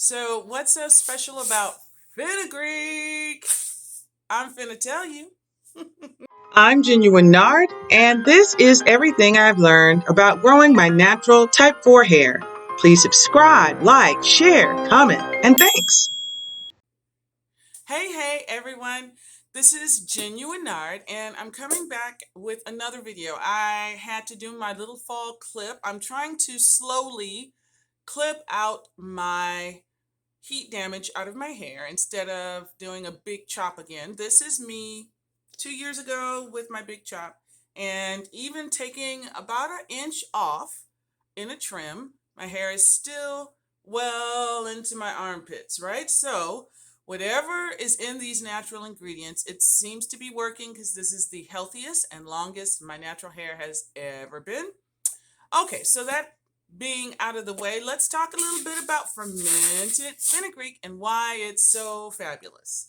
So what's so special about Fenugreek? I'm finna tell you. I'm Genuine Nard, and this is everything I've learned about growing my natural type 4 hair. Please subscribe, like, share, comment, and thanks. Hey everyone. This is Genuine Nard and I'm coming back with another video. I had to do my little fall clip. I'm trying to slowly clip out my heat damage out of my hair instead of doing a big chop again. This is me 2 years ago with my big chop, and even taking about an inch off in a trim, my hair is still well into my armpits, right? So whatever is in these natural ingredients, it seems to be working because this is the healthiest and longest my natural hair has ever been. Okay, so that being out of the way, let's talk a little bit about fermented fenugreek and why it's so fabulous.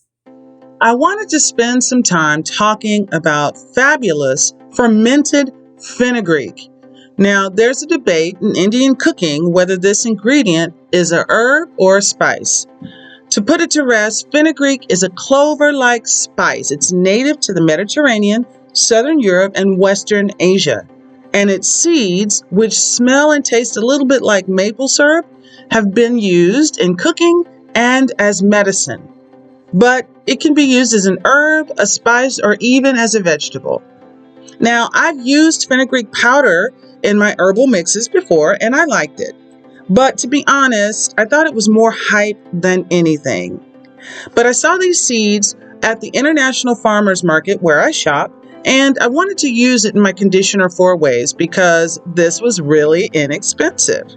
I wanted to spend some time talking about fabulous fermented fenugreek. Now, there's a debate in Indian cooking whether this ingredient is a herb or a spice. To put it to rest, fenugreek is a clover-like spice. It's native to the Mediterranean, Southern Europe, and Western Asia. And its seeds, which smell and taste a little bit like maple syrup, have been used in cooking and as medicine. But it can be used as an herb, a spice, or even as a vegetable. Now, I've used fenugreek powder in my herbal mixes before, and I liked it. But to be honest, I thought it was more hype than anything. But I saw these seeds at the International Farmers Market where I shop, and I wanted to use it in my conditioner 4 ways because this was really inexpensive.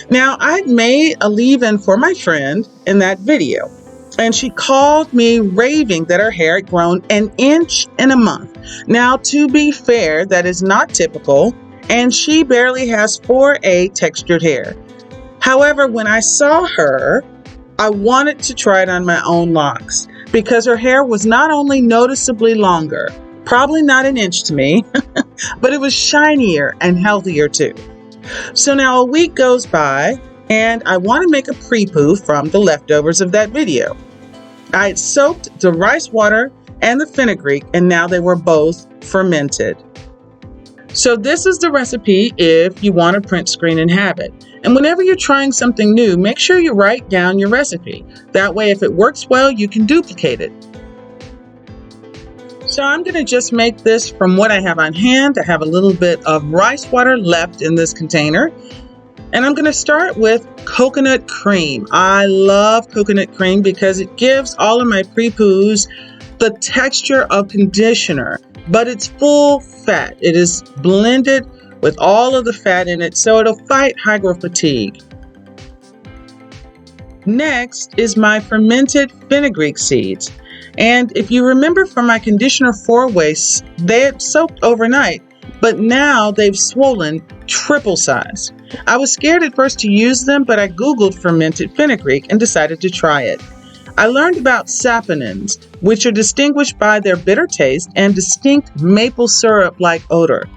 Now, I'd made a leave-in for my friend in that video, and she called me raving that her hair had grown an inch in a month. Now, to be fair, that is not typical, and she barely has 4A textured hair. However, when I saw her, I wanted to try it on my own locks because her hair was not only noticeably longer, probably not an inch to me, but it was shinier and healthier too. So now a week goes by and I want to make a pre-poo from the leftovers of that video. I had soaked the rice water and the fenugreek, and now they were both fermented. So this is the recipe if you want to print, screen, and have it. And whenever you're trying something new, make sure you write down your recipe. That way, if it works well, you can duplicate it. So I'm going to just make this from what I have on hand. I have a little bit of rice water left in this container. And I'm going to start with coconut cream. I love coconut cream because it gives all of my pre-poos the texture of conditioner, but it's full fat. It is blended with all of the fat in it, so it'll fight hygrofatigue. Next is my fermented fenugreek seeds. And if you remember from my conditioner 4-way, they had soaked overnight, but now they've swollen triple size. I was scared at first to use them, but I Googled fermented fenugreek and decided to try it. I learned about saponins, which are distinguished by their bitter taste and distinct maple syrup-like odor.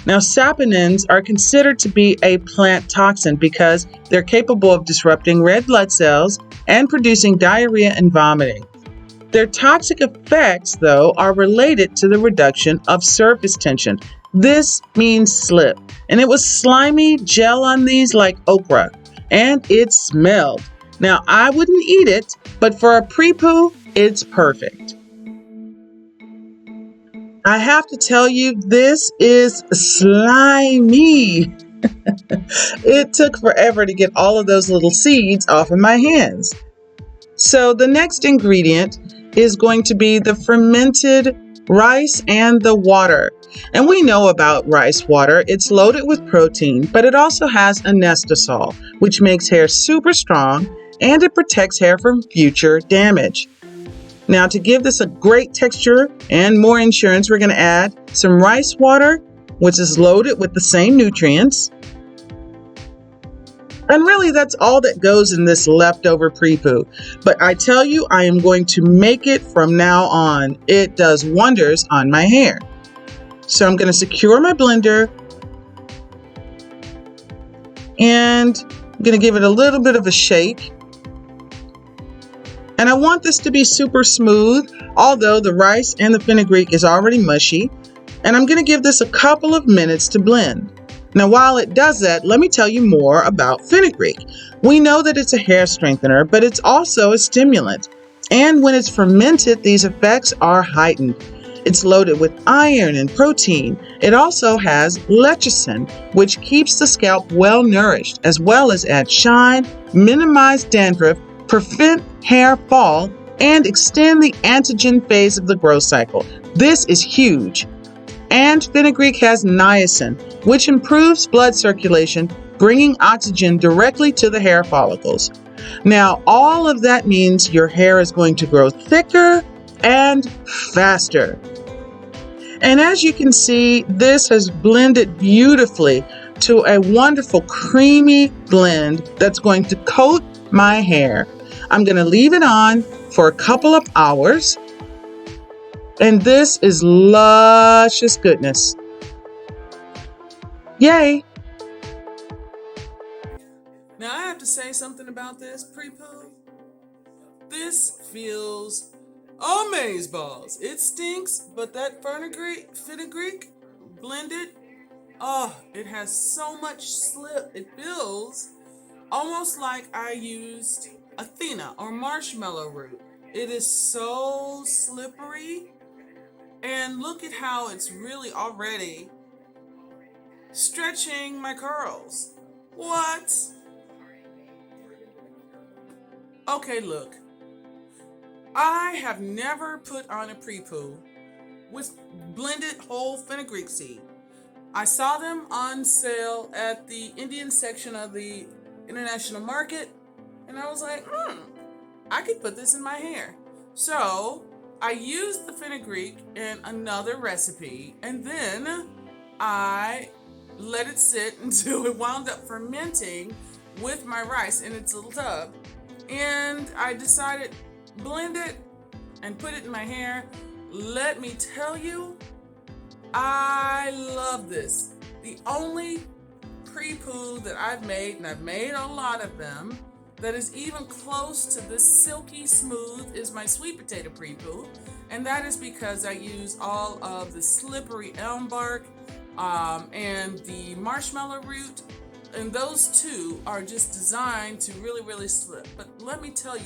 Now, saponins are considered to be a plant toxin because they're capable of disrupting red blood cells and producing diarrhea and vomiting. Their toxic effects, though, are related to the reduction of surface tension. This means slip, and it was slimy gel on these like okra, and it smelled. Now, I wouldn't eat it, but for a pre-poo, it's perfect. I have to tell you, this is slimy. It took forever to get all of those little seeds off of my hands. So the next ingredient is going to be the fermented rice and the water. And we know about rice water. It's loaded with protein, but it also has anestasol, which makes hair super strong and it protects hair from future damage. Now, to give this a great texture and more insurance, we're going to add some rice water, which is loaded with the same nutrients. And really, that's all that goes in this leftover pre-poo. But I tell you, I am going to make it from now on. It does wonders on my hair. So I'm going to secure my blender. And I'm going to give it a little bit of a shake. And I want this to be super smooth, although the rice and the fenugreek is already mushy. And I'm going to give this a couple of minutes to blend. Now, while it does that, let me tell you more about fenugreek. We know that it's a hair strengthener, but it's also a stimulant. And when it's fermented, these effects are heightened. It's loaded with iron and protein. It also has lecithin, which keeps the scalp well nourished, as well as add shine, minimize dandruff, prevent hair fall, and extend the anagen phase of the growth cycle. This is huge. And fenugreek has niacin, which improves blood circulation, bringing oxygen directly to the hair follicles. Now, all of that means your hair is going to grow thicker and faster. And as you can see, this has blended beautifully to a wonderful creamy blend that's going to coat my hair. I'm going to leave it on for a couple of hours. And this is luscious goodness. Yay! Now I have to say something about this pre-poo. This feels amazeballs. It stinks, but that fenugreek blended, oh, it has so much slip. It feels almost like I used Athena or marshmallow root. It is so slippery. And look at how it's really already stretching my curls. What? Okay, look. I have never put on a pre-poo with blended whole fenugreek seed. I saw them on sale at the Indian section of the international market, and I was like, I could put this in my hair. So I used the fenugreek in another recipe, and then I let it sit until it wound up fermenting with my rice in its little tub. And I decided, blend it and put it in my hair. Let me tell you, I love this. The only pre-poo that I've made, and I've made a lot of them, that is even close to this silky smooth is my sweet potato pre-poo. And that is because I use all of the slippery elm bark and the marshmallow root. And those two are just designed to really, really slip. But let me tell you,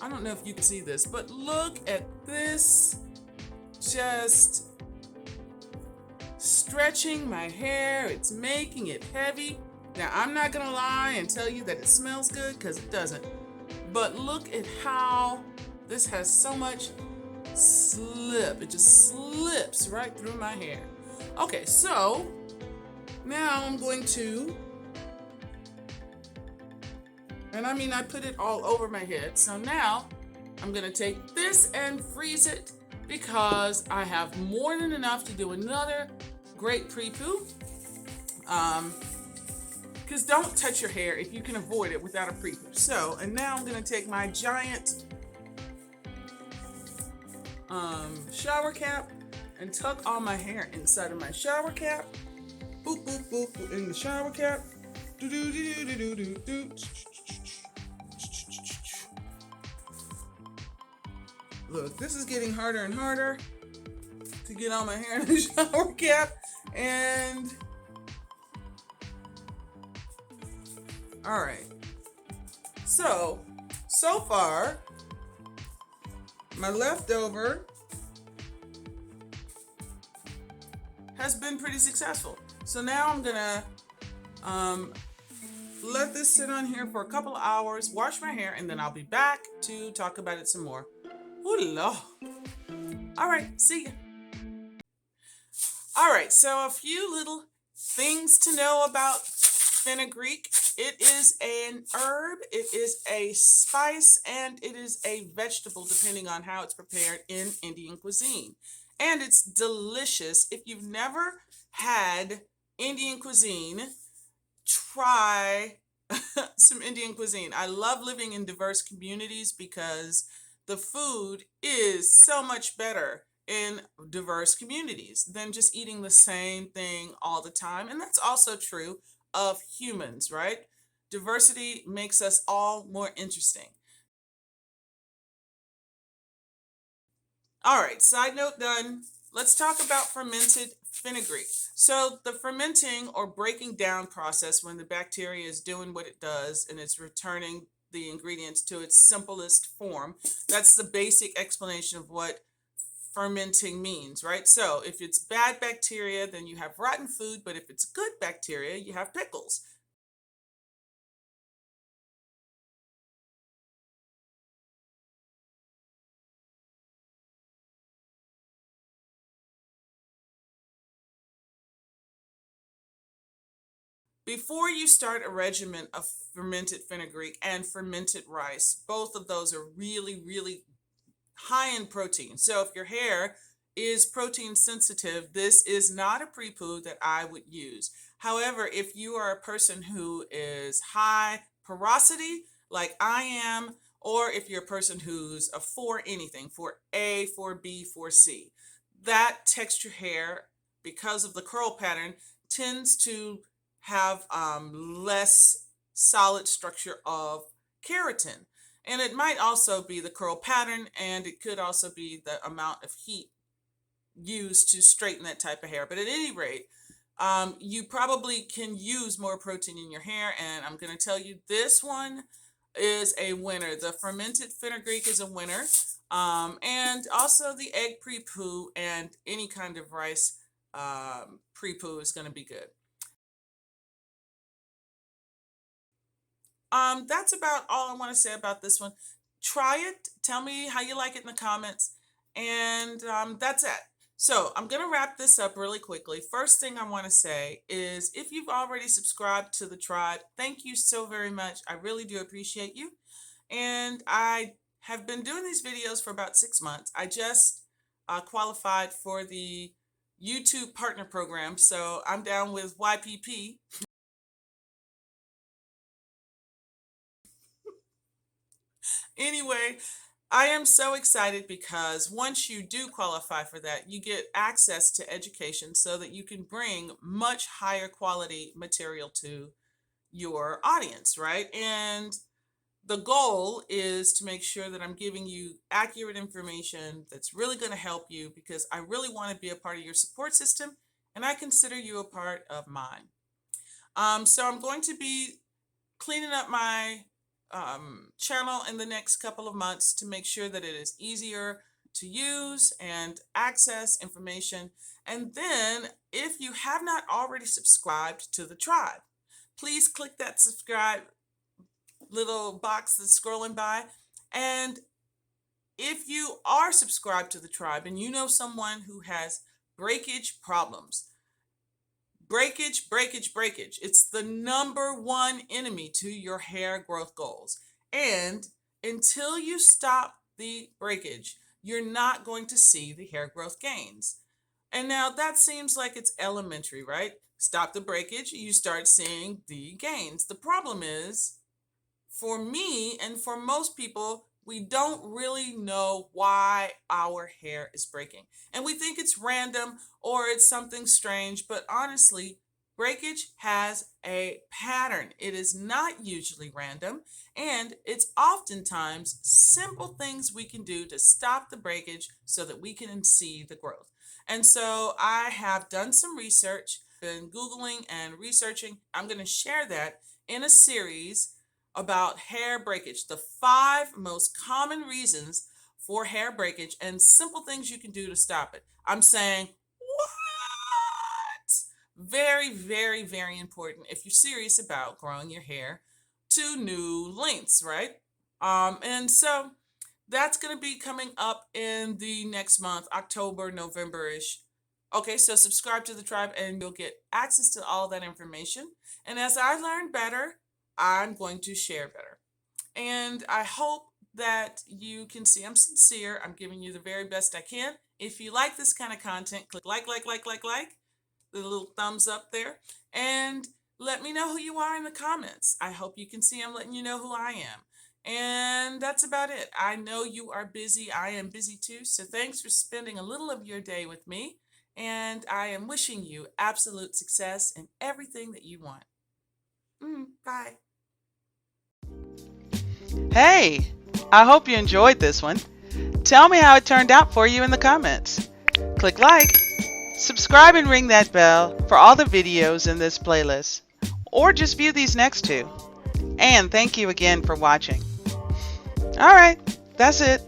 I don't know if you can see this, but look at this, just stretching my hair. It's making it heavy. Now, I'm not gonna lie and tell you that it smells good, because it doesn't. But look at how this has so much slip. It just slips right through my hair. Okay, so now I'm going to, and I mean, I put it all over my head. So now I'm gonna take this and freeze it, because I have more than enough to do another great pre-poo. Because don't touch your hair if you can avoid it without a pre-poo. So, and now I'm gonna take my giant shower cap and tuck all my hair inside of my shower cap. Boop, boop, boop, boop in the shower cap. Do do do do do do do. Look, this is getting harder and harder to get all my hair in the shower cap. And all right. So far, my leftover has been pretty successful. So now I'm gonna let this sit on here for a couple of hours, wash my hair, and then I'll be back to talk about it some more. Ooh, Lord. All right, see ya. All right, so a few little things to know about fenugreek. It is an herb, it is a spice, and it is a vegetable, depending on how it's prepared in Indian cuisine. And it's delicious. If you've never had Indian cuisine, try some Indian cuisine. I love living in diverse communities because the food is so much better in diverse communities than just eating the same thing all the time. And that's also true of humans, right? Diversity makes us all more interesting. All right, side note done. Let's talk about fermented fenugreek. So the fermenting or breaking down process, when the bacteria is doing what it does and it's returning the ingredients to its simplest form, that's the basic explanation of what fermenting means, right? So if it's bad bacteria, then you have rotten food, but if it's good bacteria, you have pickles. Before you start a regimen of fermented fenugreek and fermented rice, both of those are really, really high in protein. So if your hair is protein sensitive, this is not a pre-poo that I would use. However, if you are a person who is high porosity, like I am, or if you're a person who's a 4 anything, for A, for B, for C, that texture hair, because of the curl pattern, tends to have less solid structure of keratin. And it might also be the curl pattern, and it could also be the amount of heat used to straighten that type of hair. But at any rate, you probably can use more protein in your hair. And I'm going to tell you, this one is a winner. The fermented fenugreek is a winner. And also the egg pre-poo and any kind of rice pre-poo is going to be good. That's about all I want to say about this one. Try it. Tell me how you like it in the comments. And that's it. So I'm going to wrap this up really quickly. First thing I want to say is if you've already subscribed to the tribe, thank you so very much. I really do appreciate you. And I have been doing these videos for about 6 months. I just qualified for the YouTube partner program. So I'm down with YPP. Anyway, I am so excited because once you do qualify for that, you get access to education so that you can bring much higher quality material to your audience, right? And the goal is to make sure that I'm giving you accurate information that's really going to help you because I really want to be a part of your support system and I consider you a part of mine. So I'm going to be cleaning up my channel in the next couple of months to make sure that it is easier to use and access information. And then if you have not already subscribed to the tribe, please click that subscribe little box that's scrolling by. And if you are subscribed to the tribe and you know someone who has breakage problems, breakage. It's the number one enemy to your hair growth goals. And until you stop the breakage, you're not going to see the hair growth gains. And now that seems like it's elementary, right? Stop the breakage, you start seeing the gains. The problem is, for me and for most people, we don't really know why our hair is breaking. And we think it's random or it's something strange, but honestly, breakage has a pattern. It is not usually random, and it's oftentimes simple things we can do to stop the breakage so that we can see the growth. And so I have done some research, been Googling and researching. I'm going to share that in a series about hair breakage, the 5 most common reasons for hair breakage and simple things you can do to stop it. I'm saying, what? Very important if you're serious about growing your hair to new lengths, right? And so that's going to be coming up in the next month, October, November-ish. Okay, so subscribe to the tribe and you'll get access to all that information. And as I learn better, I'm going to share better. And I hope that you can see I'm sincere. I'm giving you the very best I can. If you like this kind of content, click like, the little thumbs up there, and let me know who you are in the comments. I hope you can see I'm letting you know who I am. And that's about it. I know you are busy. I am busy too. So thanks for spending a little of your day with me. And I am wishing you absolute success in everything that you want. Bye. Hey, I hope you enjoyed this one. Tell me how it turned out for you in the comments. Click like, subscribe and ring that bell for all the videos in this playlist, or just view these next two. And thank you again for watching. Alright, that's it.